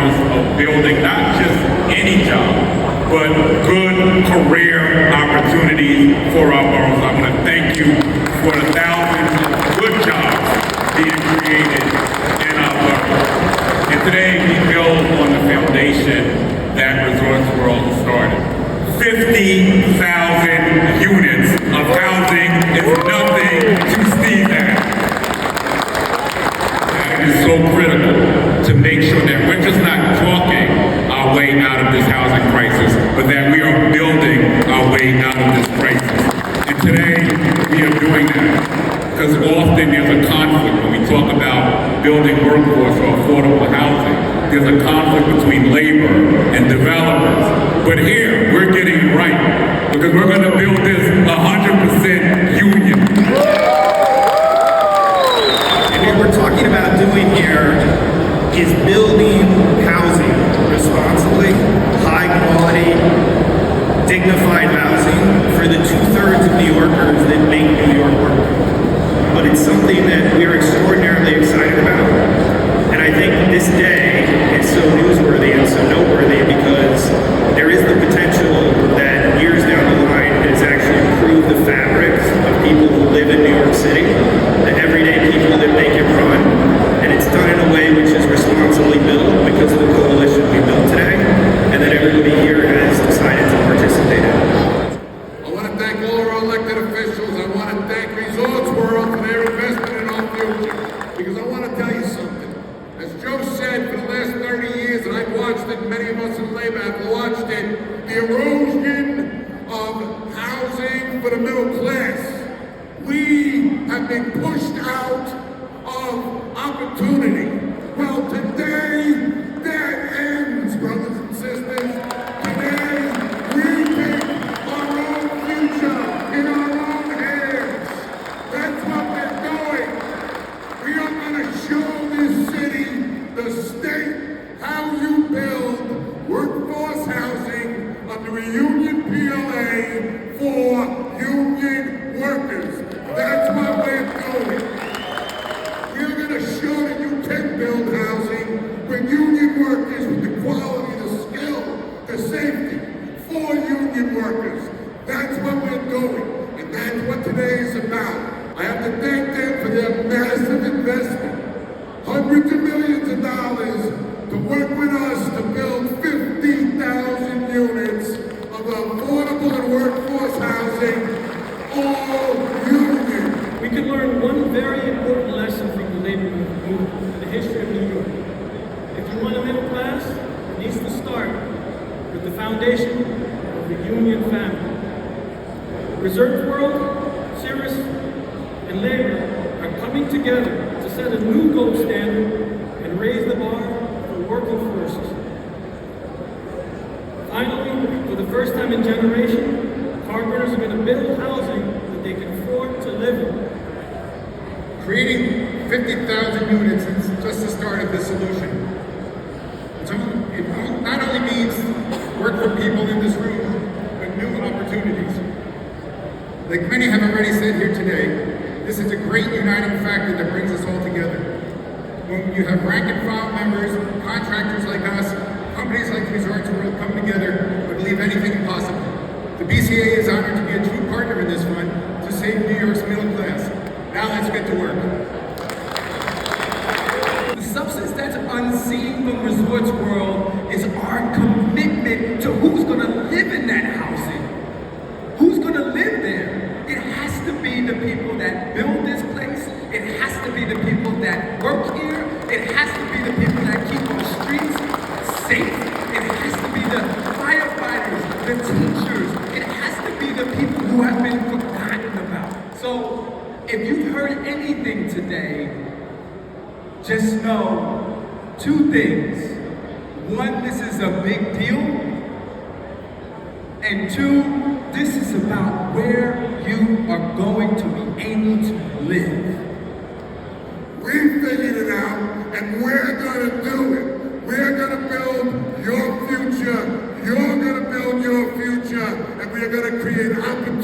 promise of building not just any job, but good career opportunities for our boroughs. I want to thank you for the thousands of good jobs being created in our boroughs. And today we build on the foundation that Resorts World started. 50,000 units of housing is nothing to sneeze at. That is so critical to make sure that we're just not talking our way out of this housing crisis, but that we are building our way out of this crisis. And today we are doing that because often there's a conflict when we talk about building workforce or affordable housing. There's a conflict between labor and developers. But here, we're getting it right because we're going to build this 100% union. And what we're talking about doing here is building housing responsibly, high quality, dignified housing for the 2/3 of New Yorkers that make New York work. But it's something that we're extraordinarily excited about. And I think this day is so newsworthy and so noteworthy because there is the potential that years down the line it has actually improved the fabrics of people who live in New York City, the everyday people that make it run. And it's done in a way which is responsibly built because of the coalition we built today and that everybody here has decided to participate in. I want to thank all our elected officials. I want to thank Resorts World for their investment in our future. Because I want to tell you something. As Joe said, for the last 30 years, and I've watched it, many of us in labor have watched it, the erosion of housing for the middle class. We have been pushed out of opportunity. Well, today, that ends, brothers and sisters. Today, we take our own future in our own hands. That's what we're doing. We are going to show this city, the state, how you build workforce housing under a union PLA for union workers. That's what we're doing. We're going to show that you can build housing with union workers, with the quality, the skill, the safety for union workers. That's what we're doing. And that's what today is about. I have to thank them for their massive investment. Hundreds of millions of dollars to work with us to build 50,000 units of affordable and workforce housing, all union. We can learn one very important lesson from the labor movement in the history of New York. If you want a middle class, it needs to start with the foundation of the union family. Reserve World, Cirrus, and labor are coming together to set a new gold standard and raise the bar for working forces. Finally, for the first time in generations, carpenters are going to build housing that they can afford to live in. Creating 50,000 units is just the start of the solution. It not only means work for people in this room, but new opportunities. Like many have already said here today, this is a great uniting factor that brings us all together. When you have rank and file members, contractors like us, companies like Resorts World come together, I believe anything is possible. The BCA is honored to be a true partner in this fund to save New York's middle class. Now let's get to work. The substance that's unseen from Resorts World is our commitment to who's going to live in that housing. Who's going to live there? It has to be the people that build this place. It has to be the people that work here. It has to be the people that keep our streets safe. It has to be the firefighters, the teachers. It has to be the people who have been forgotten about. So, if you've heard anything today, just know two things. One, this is a big deal. And two, this is about where you are going to be able to live. We figured it out, and we're going to do it. We're going to build your future. You're going to build your future, and we're going to create opportunities